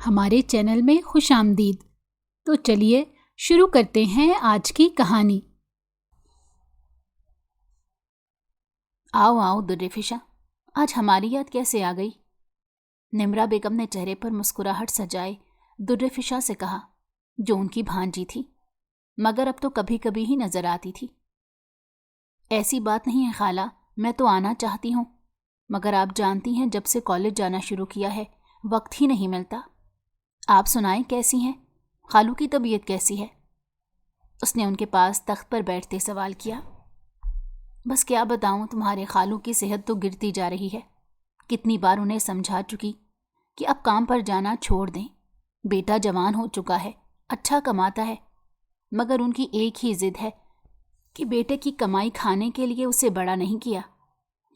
ہمارے چینل میں خوش آمدید۔ تو چلیے شروع کرتے ہیں آج کی کہانی۔ آؤ درِ فشاں، آج ہماری یاد کیسے آ گئی؟ نمرا بیگم نے چہرے پر مسکراہٹ سجائے درِ فشاں سے کہا، جو ان کی بھانجی تھی، مگر اب تو کبھی کبھی ہی نظر آتی تھی۔ ایسی بات نہیں ہے خالہ، میں تو آنا چاہتی ہوں، مگر آپ جانتی ہیں جب سے کالج جانا شروع کیا ہے وقت ہی نہیں ملتا۔ آپ سنائیں کیسی ہیں؟ خالو کی طبیعت کیسی ہے؟ اس نے ان کے پاس تخت پر بیٹھتے سوال کیا۔ بس کیا بتاؤں، تمہارے خالو کی صحت تو گرتی جا رہی ہے۔ کتنی بار انہیں سمجھا چکی کہ اب کام پر جانا چھوڑ دیں، بیٹا جوان ہو چکا ہے، اچھا کماتا ہے، مگر ان کی ایک ہی ضد ہے کہ بیٹے کی کمائی کھانے کے لیے اسے بڑا نہیں کیا۔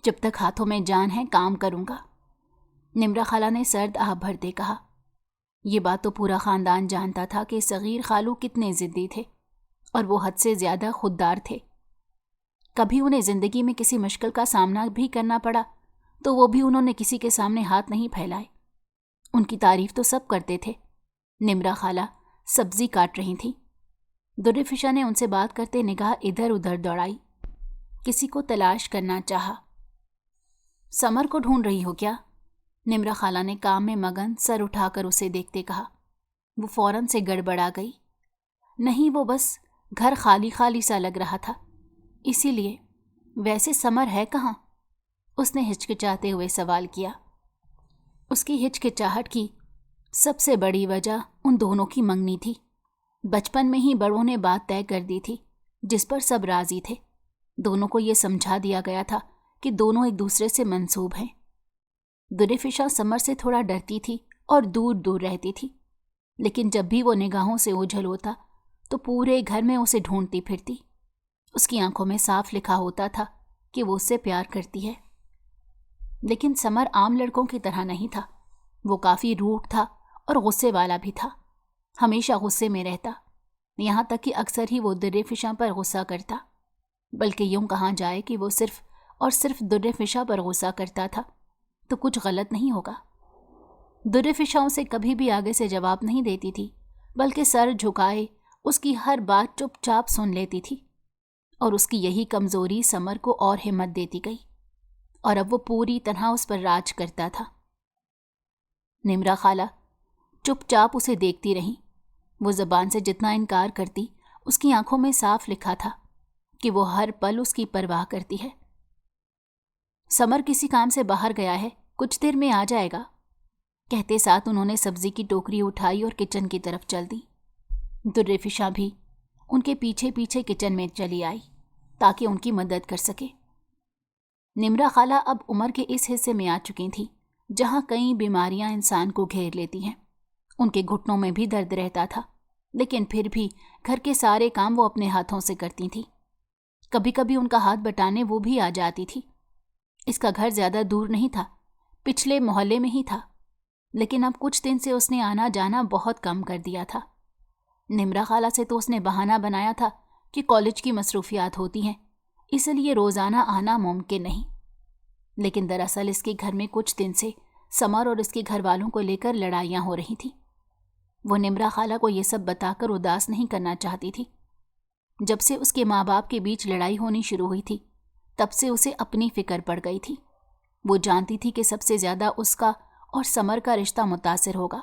جب تک ہاتھوں میں جان ہے کام کروں گا۔ نمرا خالہ نے سرد آہ بھرتے کہا۔ یہ بات تو پورا خاندان جانتا تھا کہ صغیر خالو کتنے ضدی تھے، اور وہ حد سے زیادہ خوددار تھے۔ کبھی انہیں زندگی میں کسی مشکل کا سامنا بھی کرنا پڑا تو وہ بھی انہوں نے کسی کے سامنے ہاتھ نہیں پھیلائے۔ ان کی تعریف تو سب کرتے تھے۔ نمرا خالہ سبزی کاٹ رہی تھیں۔ درِ فشاں نے ان سے بات کرتے نگاہ ادھر ادھر دوڑائی، کسی کو تلاش کرنا چاہا۔ سمر کو ڈھونڈ رہی ہو کیا؟ نمرا خالہ نے کام میں مگن سر اٹھا کر اسے دیکھتے کہا۔ وہ فوراً سے گڑبڑا گئی۔ نہیں، وہ بس گھر خالی خالی سا لگ رہا تھا، اسی لیے۔ ویسے سمر ہے کہاں؟ اس نے ہچکچاتے ہوئے سوال کیا۔ اس کی ہچکچاہٹ کی سب سے بڑی وجہ ان دونوں کی منگنی تھی۔ بچپن میں ہی بڑوں نے بات طے کر دی تھی، جس پر سب راضی تھے۔ دونوں کو یہ سمجھا دیا گیا تھا کہ دونوں ایک دوسرے سے منسوب ہیں۔ درِ فشاں سمر سے تھوڑا ڈرتی تھی اور دور دور رہتی تھی، لیکن جب بھی وہ نگاہوں سے اوجھل ہوتا تو پورے گھر میں اسے ڈھونڈتی پھرتی۔ اس کی آنکھوں میں صاف لکھا ہوتا تھا کہ وہ اس سے پیار کرتی ہے۔ لیکن سمر عام لڑکوں کی طرح نہیں تھا۔ وہ کافی روٹ تھا اور غصے والا بھی تھا، ہمیشہ غصے میں رہتا، یہاں تک کہ اکثر ہی وہ درِ فشاں پر غصہ کرتا، بلکہ یوں کہا جائے کہ وہ صرف اور صرف درِ فشاں پر غصہ کرتا تھا تو کچھ غلط نہیں ہوگا۔ درِ فشاں اسے کبھی بھی آگے سے جواب نہیں دیتی تھی، بلکہ سر جھکائے اس کی ہر بات چپ چاپ سن لیتی تھی، اور اس کی یہی کمزوری سمر کو اور ہمت دیتی گئی، اور اب وہ پوری طرح اس پر راج کرتا تھا۔ نمرا خالہ چپ چاپ اسے دیکھتی رہیں۔ وہ زبان سے جتنا انکار کرتی، اس کی آنکھوں میں صاف لکھا تھا کہ وہ ہر پل اس کی پرواہ کرتی ہے۔ سمر کسی کام سے باہر گیا ہے، کچھ دیر میں آ جائے گا، کہتے ساتھ انہوں نے سبزی کی ٹوکری اٹھائی اور کچن کی طرف چل دی۔ درِ فشاں بھی ان کے پیچھے پیچھے کچن میں چلی آئی تاکہ ان کی مدد کر سکے۔ نمرا خالہ اب عمر کے اس حصے میں آ چکی تھیں جہاں کئی بیماریاں انسان کو گھیر لیتی ہیں۔ ان کے گھٹنوں میں بھی درد رہتا تھا، لیکن پھر بھی گھر کے سارے کام وہ اپنے ہاتھوں سے کرتی تھیں۔ کبھی کبھی ان کا ہاتھ بٹانے وہ بھی آ جاتی تھی۔ اس کا گھر زیادہ دور نہیں تھا، پچھلے محلے میں ہی تھا، لیکن اب کچھ دن سے اس نے آنا جانا بہت کم کر دیا تھا۔ نمرا خالہ سے تو اس نے بہانہ بنایا تھا کہ کالج کی مصروفیات ہوتی ہیں، اس لیے روزانہ آنا ممکن نہیں، لیکن دراصل اس کے گھر میں کچھ دن سے سمر اور اس کے گھر والوں کو لے کر لڑائیاں ہو رہی تھیں۔ وہ نمرا خالہ کو یہ سب بتا کر اداس نہیں کرنا چاہتی تھی۔ جب سے اس کے ماں باپ کے بیچ لڑائی ہونی شروع ہوئی تھی، تب سے اسے اپنی فکر پڑ گئی تھی۔ وہ جانتی تھی کہ سب سے زیادہ اس کا اور سمر کا رشتہ متاثر ہوگا۔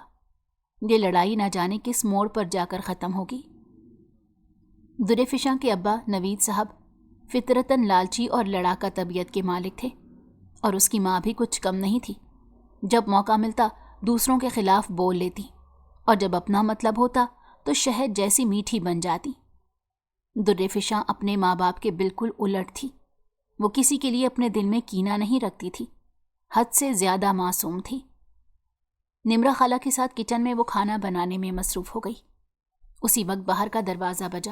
یہ لڑائی نہ جانے کس موڑ پر جا کر ختم ہوگی۔ درِ فشاں کے ابا نوید صاحب فطرتاً لالچی اور لڑاکا طبیعت کے مالک تھے، اور اس کی ماں بھی کچھ کم نہیں تھی۔ جب موقع ملتا دوسروں کے خلاف بول لیتی، اور جب اپنا مطلب ہوتا تو شہد جیسی میٹھی بن جاتی۔ درِ فشاں اپنے ماں باپ کے بالکل الٹ تھی۔ وہ کسی کے لیے اپنے دل میں کینہ نہیں رکھتی تھی، حد سے زیادہ معصوم تھی۔ نمرا خالہ کے ساتھ کچن میں وہ کھانا بنانے میں مصروف ہو گئی۔ اسی وقت باہر کا دروازہ بجا۔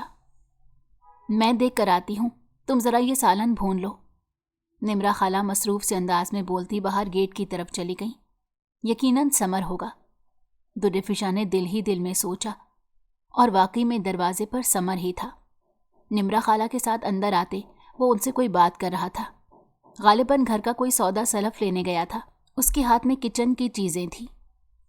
میں دیکھ کر آتی ہوں، تم ذرا یہ سالن بھون لو۔ نمرا خالہ مصروف سے انداز میں بولتی باہر گیٹ کی طرف چلی گئیں۔ یقیناً سمر ہوگا، درِ فشاں نے دل ہی دل میں سوچا، اور واقعی میں دروازے پر سمر ہی تھا۔ نمرا خالہ کے ساتھ اندر آتے وہ ان سے کوئی بات کر رہا تھا۔ غالباً گھر کا کوئی سودا سلف لینے گیا تھا۔ اس کے ہاتھ میں کچن کی چیزیں تھیں۔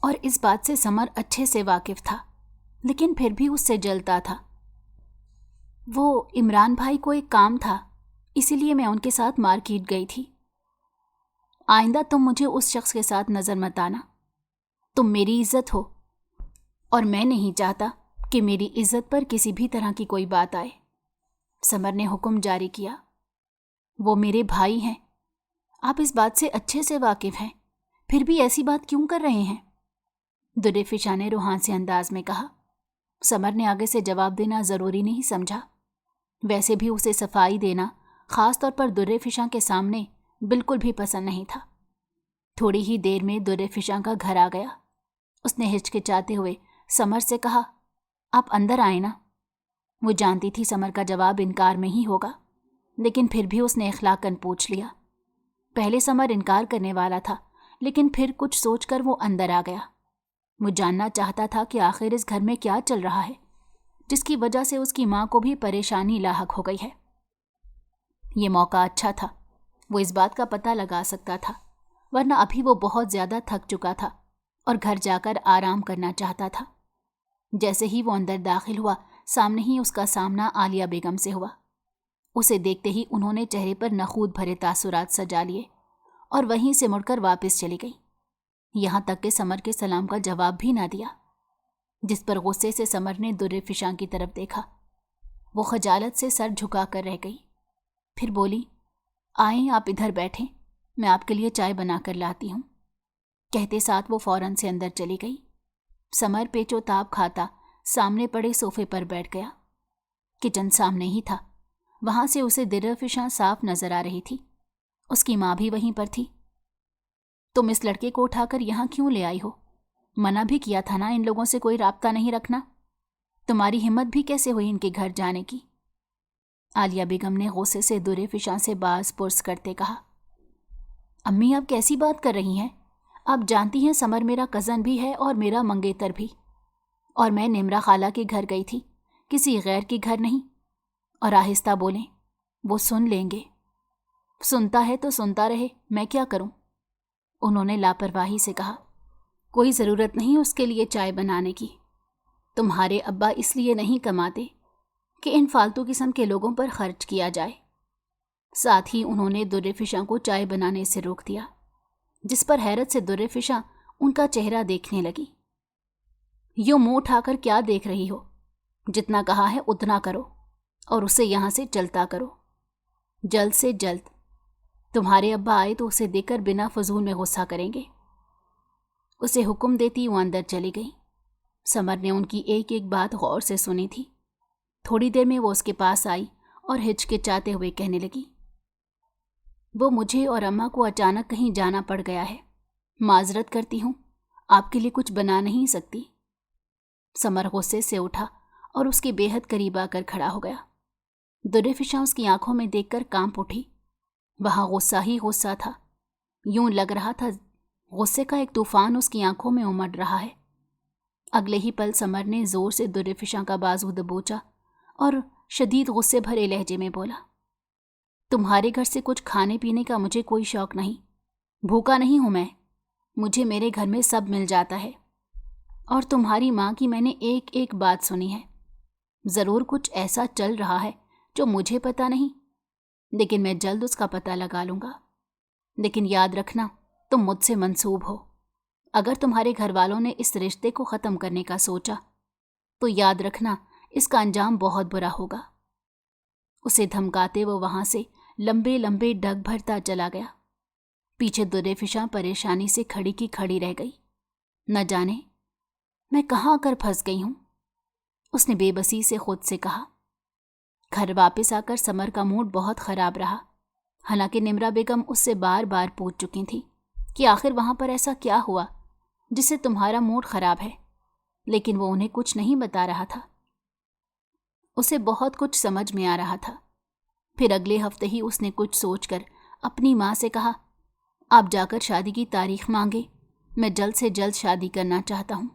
اور اس بات سے سمر اچھے سے واقف تھا، لیکن پھر بھی اس سے جلتا تھا۔ وہ عمران بھائی کو ایک کام تھا، اسی لیے میں ان کے ساتھ مارکیٹ گئی تھی۔ آئندہ تم مجھے اس شخص کے ساتھ نظر مت آنا۔ تم میری عزت ہو اور میں نہیں چاہتا کہ میری عزت پر کسی بھی طرح کی کوئی بات آئے۔ سمر نے حکم جاری کیا۔ وہ میرے بھائی ہیں، آپ اس بات سے اچھے سے واقف ہیں، پھر بھی ایسی بات کیوں کر رہے ہیں؟ درِ فشاں نے روحانسی انداز میں کہا۔ سمر نے آگے سے جواب دینا ضروری نہیں سمجھا، ویسے بھی اسے صفائی دینا خاص طور پر درِ فشاں کے سامنے بالکل بھی پسند نہیں تھا۔ تھوڑی ہی دیر میں درِ فشاں کا گھر آ گیا۔ اس نے ہچکچاتے ہوئے سمر سے کہا، آپ اندر آئیں نا۔ وہ جانتی تھی سمر کا جواب انکار میں ہی ہوگا، لیکن پھر بھی اس نے اخلاقاً پوچھ لیا۔ پہلے سمر انکار کرنے والا تھا، لیکن پھر کچھ سوچ کر وہ اندر آ گیا۔ وہ جاننا چاہتا تھا کہ آخر اس گھر میں کیا چل رہا ہے، جس کی وجہ سے اس کی ماں کو بھی پریشانی لاحق ہو گئی ہے۔ یہ موقع اچھا تھا، وہ اس بات کا پتہ لگا سکتا تھا، ورنہ ابھی وہ بہت زیادہ تھک چکا تھا اور گھر جا کر آرام کرنا چاہتا تھا۔ جیسے ہی وہ اندر داخل ہوا، سامنے ہی اس کا سامنا عالیہ بیگم سے ہوا۔ اسے دیکھتے ہی انہوں نے چہرے پر نخوت بھرے تاثرات سجا لیے اور وہیں سے مڑ کر واپس چلی گئی، یہاں تک کہ سمر کے سلام کا جواب بھی نہ دیا، جس پر غصے سے سمر نے درِ فشاں کی طرف دیکھا۔ وہ خجالت سے سر جھکا کر رہ گئی، پھر بولی، آئیں آپ ادھر بیٹھیں، میں آپ کے لیے چائے بنا کر لاتی ہوں۔ کہتے ساتھ وہ فوراً سے اندر چلی گئی۔ سمر پیچو تاب کھاتا سامنے پڑے صوفے پر بیٹھ گیا۔ کچن سامنے ہی تھا، وہاں سے اسے درِ فشاں صاف نظر آ رہی تھی۔ اس کی ماں بھی وہیں پر تھی۔ تم اس لڑکے کو اٹھا کر یہاں کیوں لے آئی ہو؟ منع بھی کیا تھا نا ان لوگوں سے کوئی رابطہ نہیں رکھنا۔ تمہاری ہمت بھی کیسے ہوئی ان کے گھر جانے کی؟ عالیہ بیگم نے غصے سے درِ فشاں سے باز پرس کرتے کہا۔ امی آپ کیسی بات کر رہی ہیں؟ آپ جانتی ہیں سمر میرا کزن بھی ہے اور میرا منگیتر بھی، اور میں نمرا خالہ کے گھر گئی تھی، کسی غیر کے گھر نہیں۔ اور آہستہ بولیں، وہ سن لیں گے۔ سنتا ہے تو سنتا رہے، میں کیا کروں؟ انہوں نے لاپرواہی سے کہا۔ کوئی ضرورت نہیں اس کے لیے چائے بنانے کی۔ تمہارے ابا اس لیے نہیں کماتے کہ ان فالتو قسم کے لوگوں پر خرچ کیا جائے۔ ساتھ ہی انہوں نے درِ فشاں کو چائے بنانے سے روک دیا، جس پر حیرت سے درِ فشاں ان کا چہرہ دیکھنے لگی۔ یوں منہ اٹھا کر کیا دیکھ رہی ہو؟ جتنا کہا ہے اتنا کرو اور اسے یہاں سے چلتا کرو، جلد سے جلد۔ تمہارے ابا آئے تو اسے دیکھ کر بنا فضول میں غصہ کریں گے۔ اسے حکم دیتی وہ اندر چلی گئی۔ سمر نے ان کی ایک ایک بات غور سے سنی تھی۔ تھوڑی دیر میں وہ اس کے پاس آئی اور ہچکچاتے ہوئے کہنے لگی، وہ مجھے اور اماں کو اچانک کہیں جانا پڑ گیا ہے، معذرت کرتی ہوں، آپ کے لیے کچھ بنا نہیں سکتی۔ سمر غصے سے اٹھا اور اس کے بے حد قریب آ کر کھڑا ہو گیا۔ درِ فشاں اس کی آنکھوں میں دیکھ کر کانپ اٹھی۔ وہاں غصہ ہی غصہ تھا، یوں لگ رہا تھا غصے کا ایک طوفان اس کی آنکھوں میں امڑ رہا ہے۔ اگلے ہی پل سمر نے زور سے درِ فشاں کا بازو دبوچا اور شدید غصے بھرے لہجے میں بولا، تمہارے گھر سے کچھ کھانے پینے کا مجھے کوئی شوق نہیں، بھوکا نہیں ہوں میں، مجھے میرے گھر میں سب مل جاتا ہے، اور تمہاری ماں کی میں نے ایک ایک بات سنی ہے۔ ضرور کچھ ایسا چل رہا ہے جو مجھے پتہ نہیں، لیکن میں جلد اس کا پتہ لگا لوں گا۔ لیکن یاد رکھنا تم مجھ سے منسوب ہو، اگر تمہارے گھر والوں نے اس رشتے کو ختم کرنے کا سوچا تو یاد رکھنا اس کا انجام بہت برا ہوگا۔ اسے دھمکاتے وہ وہاں سے لمبے لمبے ڈگ بھرتا چلا گیا۔ پیچھے درِ فشاں پریشانی سے کھڑی کی کھڑی رہ گئی۔ نہ جانے میں کہاں کر پھنس گئی ہوں، اس نے بے بسی سے خود سے کہا۔ گھر واپس آ کر سمر کا موڈ بہت خراب رہا، حالانکہ نمرا بیگم اس سے بار بار پوچھ چکی تھی کہ آخر وہاں پر ایسا کیا ہوا جس سے تمہارا موڈ خراب ہے، لیکن وہ انہیں کچھ نہیں بتا رہا تھا۔ اسے بہت کچھ سمجھ میں آ رہا تھا۔ پھر اگلے ہفتے ہی اس نے کچھ سوچ کر اپنی ماں سے کہا، آپ جا کر شادی کی تاریخ مانگے، میں جلد سے جلد شادی کرنا چاہتا ہوں،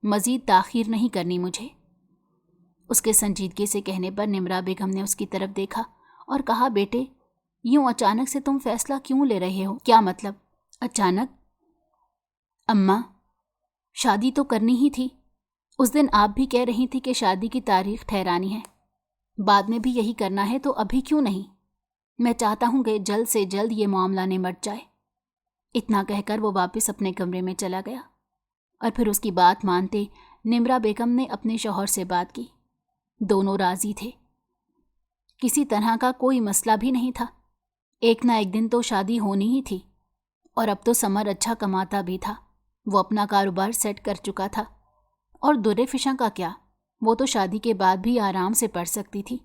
مزید تاخیر نہیں کرنی مجھے۔ اس کے سنجیدگی سے کہنے پر نمرا بیگم نے اس کی طرف دیکھا اور کہا، بیٹے یوں اچانک سے تم فیصلہ کیوں لے رہے ہو؟ کیا مطلب اچانک؟ اماں شادی تو کرنی ہی تھی. اس دن آپ بھی کہہ رہی تھی کہ شادی کی تاریخ ٹھہرانی ہے. بعد میں بھی یہی کرنا ہے تو ابھی کیوں نہیں؟ میں چاہتا ہوں کہ جلد سے جلد یہ معاملہ نمٹ جائے. اتنا کہہ کر وہ واپس اپنے کمرے میں چلا گیا اور پھر اس کی بات مانتے نمرا بیگم نے اپنے شوہر سے بات کی. دونوں راضی تھے. کسی طرح کا کوئی مسئلہ بھی نہیں تھا. ایک نہ ایک دن تو شادی ہونی ہی تھی. اور اب تو سمر اچھا کماتا بھی تھا. وہ اپنا کاروبار سیٹ کر چکا تھا. اور در فشاں کا کیا؟ وہ تو شادی کے بعد بھی آرام سے پڑھ سکتی تھی.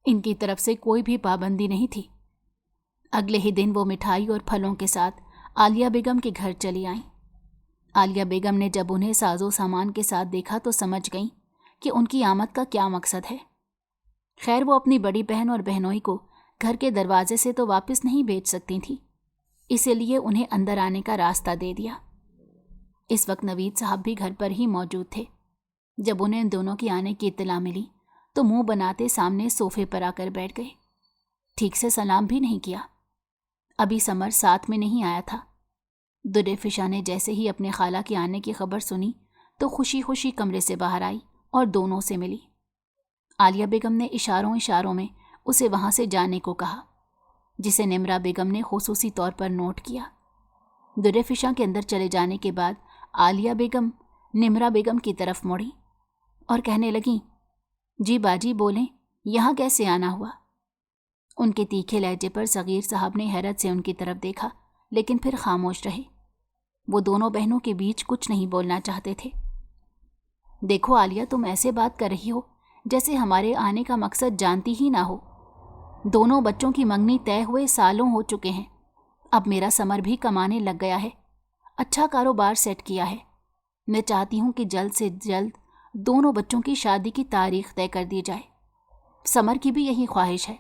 ان کی طرف سے کوئی بھی پابندی نہیں تھی. اگلے ہی دن وہ مٹھائی اور پھلوں کے ساتھ عالیہ بیگم کے گھر چلی آئیں. عالیہ بیگم نے جب انہیں ساز و سامان کے ساتھ دیکھا تو سمجھ گئیں کہ ان کی آمد کا کیا مقصد ہے. خیر وہ اپنی بڑی بہن اور بہنوئی کو گھر کے دروازے سے تو واپس نہیں بھیج سکتی تھیں، اسی لیے انہیں اندر آنے کا راستہ دے دیا. اس وقت نوید صاحب بھی گھر پر ہی موجود تھے. جب انہیں ان دونوں کی آنے کی اطلاع ملی تو منہ بناتے سامنے صوفے پر آ کر بیٹھ گئے. ٹھیک سے سلام بھی نہیں کیا. ابھی سمر ساتھ میں نہیں آیا تھا. در فشاں نے جیسے ہی اپنے خالہ کے آنے کی خبر سنی تو خوشی خوشی کمرے سے باہر آئی اور دونوں سے ملی. عالیہ بیگم نے اشاروں میں اسے وہاں سے جانے کو کہا، جسے نمرا بیگم نے خصوصی طور پر نوٹ کیا. در فشاں کے اندر چلے جانے کے بعد عالیہ بیگم نمرا بیگم کی طرف مڑی اور کہنے لگیں، جی باجی بولیں، یہاں کیسے آنا ہوا؟ ان کے تیکھے لہجے پر صغیر صاحب نے حیرت سے ان کی طرف دیکھا لیکن پھر خاموش رہے. وہ دونوں بہنوں کے بیچ کچھ نہیں بولنا چاہتے تھے. دیکھو عالیہ، تم ایسے بات کر رہی ہو جیسے ہمارے آنے کا مقصد جانتی ہی نہ ہو. دونوں بچوں کی منگنی طے ہوئے سالوں ہو چکے ہیں. اب میرا سمر بھی کمانے لگ گیا ہے، اچھا کاروبار سیٹ کیا ہے. میں چاہتی ہوں کہ جلد سے جلد دونوں بچوں کی شادی کی تاریخ طے کر دی جائے. سمر کی بھی یہی خواہش ہے.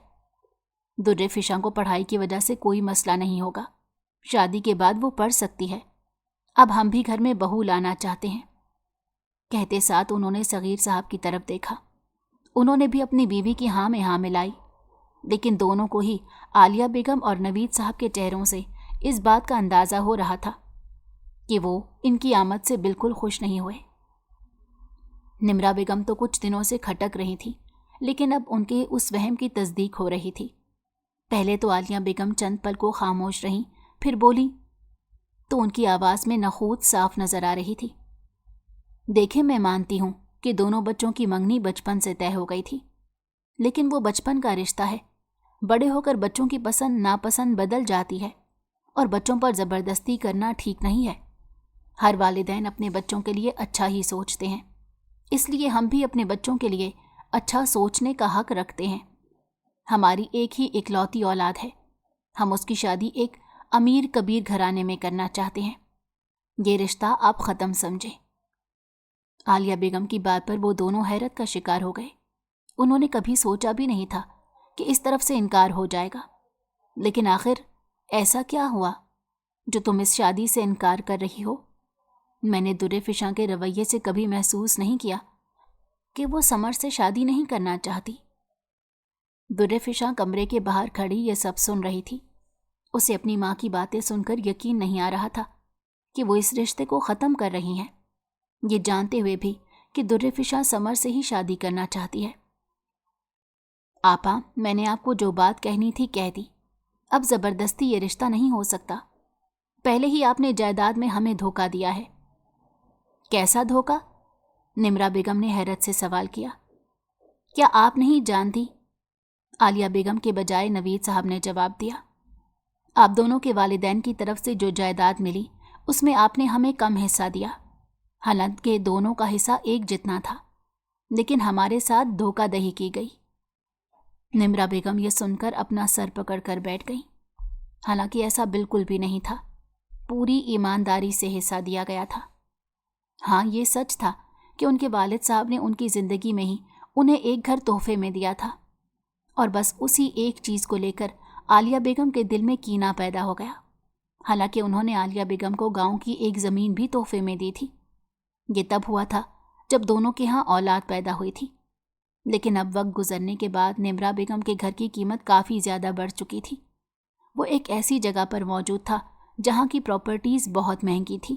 در فشاں کو پڑھائی کی وجہ سے کوئی مسئلہ نہیں ہوگا. شادی کے بعد وہ پڑھ سکتی ہے. اب ہم بھی گھر میں بہو لانا چاہتے ہیں. کہتے ساتھ انہوں نے صغیر صاحب کی طرف دیکھا. انہوں نے بھی اپنی بیوی کی ہاں میں ہاں ملائی، لیکن دونوں کو ہی عالیہ بیگم اور نوید صاحب کے چہروں سے اس بات کا اندازہ ہو رہا تھا کہ وہ ان کی آمد سے بالکل خوش نہیں ہوئے. نمرا بیگم تو کچھ دنوں سے کھٹک رہی تھی، لیکن اب ان کے اس وہم کی تصدیق ہو رہی تھی. پہلے تو عالیہ بیگم چند پل کو خاموش رہیں، پھر بولی تو ان کی آواز میں نخوت صاف نظر آ رہی تھی. دیکھیں، میں مانتی ہوں کہ دونوں بچوں کی منگنی بچپن سے طے ہو گئی تھی، لیکن وہ بچپن کا رشتہ ہے. بڑے ہو کر بچوں کی پسند ناپسند بدل جاتی ہے اور بچوں پر زبردستی کرنا ٹھیک نہیں ہے. ہر والدین اپنے بچوں کے لیے اچھا ہی سوچتے ہیں، اس لیے ہم بھی اپنے بچوں کے لیے اچھا سوچنے کا حق رکھتے ہیں. ہماری ایک ہی اکلوتی اولاد ہے. ہم اس کی شادی ایک امیر کبیر گھرانے میں کرنا چاہتے ہیں. یہ رشتہ آپ ختم سمجھیں. عالیہ بیگم کی بات پر وہ دونوں حیرت کا شکار ہو گئے. انہوں نے کبھی سوچا بھی نہیں تھا کہ اس طرف سے انکار ہو جائے گا. لیکن آخر ایسا کیا ہوا جو تم اس شادی سے انکار کر رہی ہو؟ میں نے در فشاں کے رویے سے کبھی محسوس نہیں کیا کہ وہ سمر سے شادی نہیں کرنا چاہتی. در فشاں کمرے کے باہر کھڑی یہ سب سن رہی تھی. اسے اپنی ماں کی باتیں سن کر یقین نہیں آ رہا تھا کہ وہ اس رشتے کو ختم کر رہی ہیں، یہ جانتے ہوئے بھی کہ در فشاں سمر سے ہی شادی کرنا چاہتی ہے. آپا، میں نے آپ کو جو بات کہنی تھی کہہ دی. اب زبردستی یہ رشتہ نہیں ہو سکتا. پہلے ہی آپ نے جائیداد میں ہمیں دھوکہ دیا ہے. کیسا دھوکہ؟ نمرا بیگم نے حیرت سے سوال کیا. کیا آپ نہیں جانتی؟ عالیہ بیگم کے بجائے نوید صاحب نے جواب دیا. آپ دونوں کے والدین کی طرف سے جو جائیداد ملی اس میں آپ نے ہمیں کم حصہ دیا، حالانکہ دونوں کا حصہ ایک جتنا تھا، لیکن ہمارے ساتھ دھوکہ دہی کی گئی. نمرا بیگم یہ سن کر اپنا سر پکڑ کر بیٹھ گئی. حالانکہ ایسا بالکل بھی نہیں تھا. پوری ایمانداری سے حصہ دیا گیا تھا. ہاں، یہ سچ تھا کہ ان کے والد صاحب نے ان کی زندگی میں ہی انہیں ایک گھر تحفے میں دیا تھا، اور بس اسی ایک چیز کو لے کر عالیہ بیگم کے دل میں کینہ پیدا ہو گیا. حالانکہ انہوں نے عالیہ بیگم کو گاؤں کی ایک زمین بھی تحفے میں دی تھی. یہ تب ہوا تھا جب دونوں کے ہاں اولاد پیدا ہوئی تھی. لیکن اب وقت گزرنے کے بعد نمرا بیگم کے گھر کی قیمت کافی زیادہ بڑھ چکی تھی. وہ ایک ایسی جگہ پر موجود تھا جہاں کی پراپرٹیز بہت مہنگی تھی.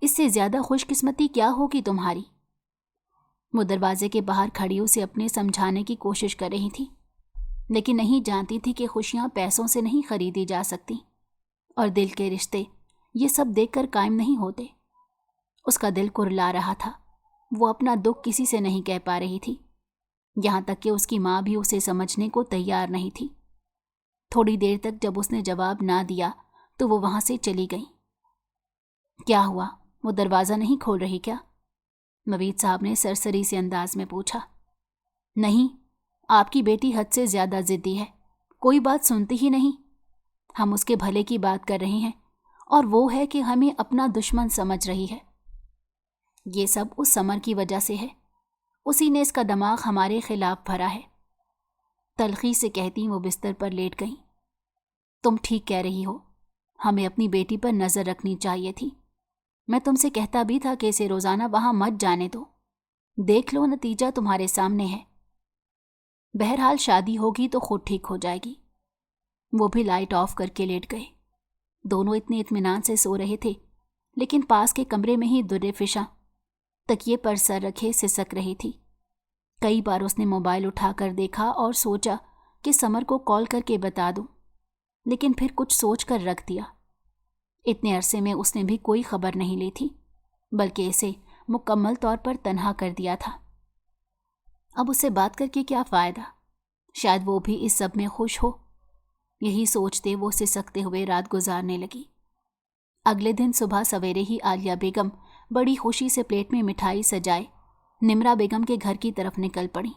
اس سے زیادہ خوش قسمتی کیا ہوگی تمہاری؟ وہ دروازے کے باہر کھڑی اسے اپنے سمجھانے کی کوشش کر رہی تھی، لیکن نہیں جانتی تھی کہ خوشیاں پیسوں سے نہیں خریدی جا سکتی، اور دل کے رشتے یہ سب دیکھ کر قائم نہیں ہوتے۔ اس کا دل کرلا رہا تھا، وہ اپنا دکھ کسی سے نہیں کہہ پا رہی تھی، یہاں تک کہ اس کی ماں بھی اسے سمجھنے کو تیار نہیں تھی۔ تھوڑی دیر تک جب اس نے جواب نہ دیا تو وہ وہاں سے چلی گئی۔ کیا ہوا، وہ دروازہ نہیں کھول رہی کیا؟ مبید صاحب نے سرسری سے انداز میں پوچھا۔ نہیں، آپ کی بیٹی حد سے زیادہ ضدی ہے، کوئی بات سنتی ہی نہیں۔ ہم اس کے بھلے کی بات کر رہے ہیں اور وہ ہے کہ ہمیں اپنا دشمن سمجھ رہی ہے۔ یہ سب اس سمر کی وجہ سے ہے، اسی نے اس کا دماغ ہمارے خلاف بھرا ہے۔ تلخی سے کہتی وہ بستر پر لیٹ گئیں۔ تم ٹھیک کہہ رہی ہو، ہمیں اپنی بیٹی پر نظر رکھنی چاہیے تھی۔ میں تم سے کہتا بھی تھا کہ اسے روزانہ وہاں مت جانے دو، دیکھ لو نتیجہ تمہارے سامنے ہے۔ بہرحال شادی ہوگی تو خود ٹھیک ہو جائے گی۔ وہ بھی لائٹ آف کر کے لیٹ گئے۔ دونوں اتنے اطمینان سے سو رہے تھے، لیکن پاس کے کمرے میں ہی درِ فشاں تکیے پر سر رکھے سسک رہی تھی۔ کئی بار اس نے موبائل اٹھا کر دیکھا اور سوچا کہ سمر کو کال کر کے بتا دوں، لیکن پھر کچھ سوچ کر رکھ دیا۔ اتنے عرصے میں اس نے بھی کوئی خبر نہیں لی تھی، بلکہ اسے مکمل طور پر تنہا کر دیا تھا۔ اب اسے بات کر کے کیا فائدہ، شاید وہ بھی اس سب میں خوش ہو۔ یہی سوچتے وہ سسکتے ہوئے رات گزارنے لگی۔ اگلے دن صبح سویرے ہی عالیہ بیگم بڑی خوشی سے پلیٹ میں مٹھائی سجائے نمرا بیگم کے گھر کی طرف نکل پڑی۔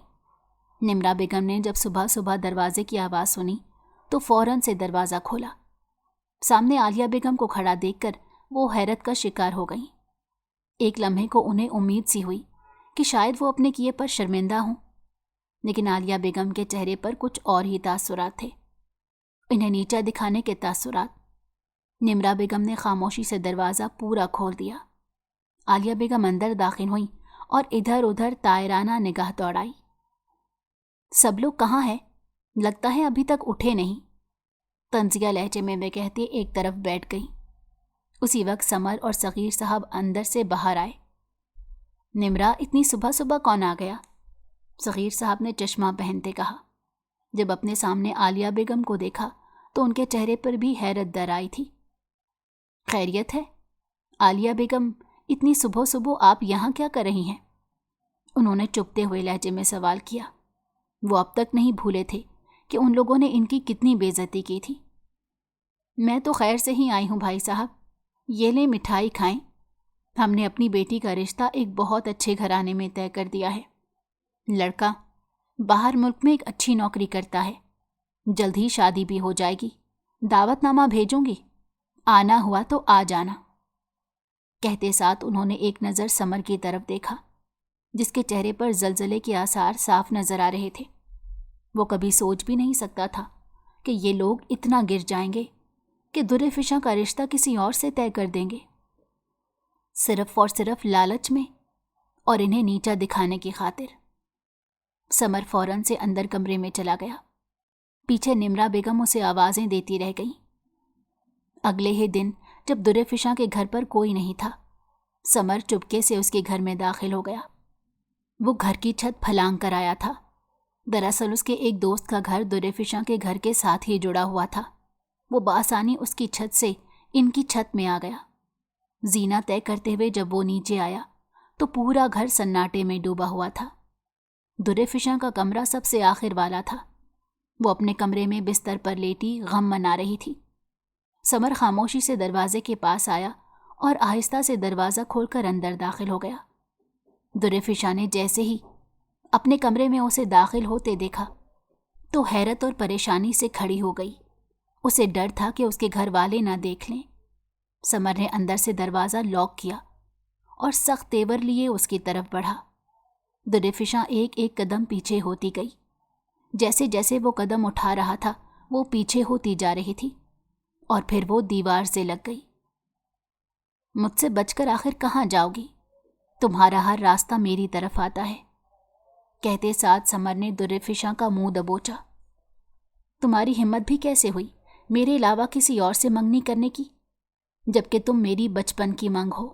نمرا بیگم نے جب صبح صبح دروازے کی آواز سنی تو فوراً سے دروازہ کھولا۔ سامنے عالیہ بیگم کو کھڑا دیکھ کر وہ حیرت کا شکار ہو گئیں۔ ایک لمحے کو انہیں امید سی ہوئی کہ شاید وہ اپنے کیے پر شرمندہ ہوں، لیکن عالیہ بیگم کے چہرے پر کچھ اور ہی تاثرات تھے، انہیں نیچا دکھانے کے تاثرات۔ نمرا بیگم نے خاموشی سے دروازہ پورا کھول دیا۔ عالیہ بیگم اندر داخل ہوئیں اور ادھر ادھر طائرانہ نگاہ دوڑائی۔ سب لوگ کہاں ہیں؟ لگتا ہے ابھی تک اٹھے نہیں، طنزیہ لہجے میں وہ کہتے ایک طرف بیٹھ گئی۔ اسی وقت سمر اور صغیر صاحب اندر سے باہر آئے۔ نمرا، اتنی صبح صبح کون آ گیا؟ صغیر صاحب نے چشمہ پہنتے کہا۔ جب اپنے سامنے عالیہ بیگم کو دیکھا تو ان کے چہرے پر بھی حیرت در آئی تھی۔ خیریت ہے؟ عالیہ بیگم، اتنی صبح صبح آپ یہاں کیا کر رہی ہیں؟ انہوں نے چپتے ہوئے لہجے میں سوال کیا۔ وہ اب تک نہیں بھولے تھے کہ ان لوگوں نے ان کی کتنی بے عزتی کی تھی۔ میں تو خیر سے ہی آئی ہوں بھائی صاحب، یہ لیں مٹھائی کھائیں۔ ہم نے اپنی بیٹی کا رشتہ ایک بہت اچھے گھرانے میں طے کر دیا ہے۔ لڑکا باہر ملک میں ایک اچھی نوکری کرتا ہے، جلد ہی شادی بھی ہو جائے گی۔ دعوت نامہ بھیجوں گی، آنا ہوا تو آ جانا۔ کہتے ساتھ انہوں نے ایک نظر سمر کی طرف دیکھا، جس کے چہرے پر زلزلے کے آثار صاف نظر آ رہے تھے۔ وہ کبھی سوچ بھی نہیں سکتا تھا کہ یہ لوگ اتنا گر جائیں گے کہ درِ فشاں کا رشتہ کسی اور سے طے کر دیں گے، صرف اور صرف لالچ میں اور انہیں نیچا دکھانے کی خاطر۔ سمر فوراً سے اندر کمرے میں چلا گیا۔ پیچھے نمرا بیگم اسے آوازیں دیتی رہ گئی۔ اگلے ہی دن جب درِ فشاں کے گھر پر کوئی نہیں تھا، سمر چپکے سے اس کے گھر میں داخل ہو گیا۔ وہ گھر کی چھت پھلانگ کر آیا تھا۔ دراصل اس کے ایک دوست کا گھر درِ فشاں کے گھر کے ساتھ ہی جڑا ہوا تھا۔ وہ بآسانی اس کی چھت سے ان کی چھت میں آ گیا۔ زینہ طے کرتے ہوئے جب وہ نیچے آیا تو پورا گھر سناٹے میں ڈوبا ہوا تھا۔ درِ فشاں کا کمرہ سب سے آخر والا تھا۔ وہ اپنے کمرے میں بستر پر لیٹی غم منا رہی تھی۔ سمر خاموشی سے دروازے کے پاس آیا اور آہستہ سے دروازہ کھول کر اندر داخل ہو گیا۔ درِ فشاں نے جیسے ہی اپنے کمرے میں اسے داخل ہوتے دیکھا تو حیرت اور پریشانی سے کھڑی ہو گئی۔ اسے ڈر تھا کہ اس کے گھر والے نہ دیکھ لیں۔ سمر نے اندر سے دروازہ لاک کیا اور سخت تیور لیے اس کی طرف بڑھا۔ درِ فشاں ایک ایک قدم پیچھے ہوتی گئی۔ جیسے جیسے وہ قدم اٹھا رہا تھا وہ پیچھے ہوتی جا رہی تھی اور پھر وہ دیوار سے لگ گئی۔ مجھ سے بچ کر آخر کہاں جاؤ گی؟ تمہارا ہر راستہ میری طرف آتا ہے، کہتے ساتھ سمر نے درِ فشاں کا منہ دبوچا۔ تمہاری ہمت بھی کیسے ہوئی میرے علاوہ کسی اور سے منگنی کرنے کی، جبکہ تم میری بچپن کی منگ ہو؟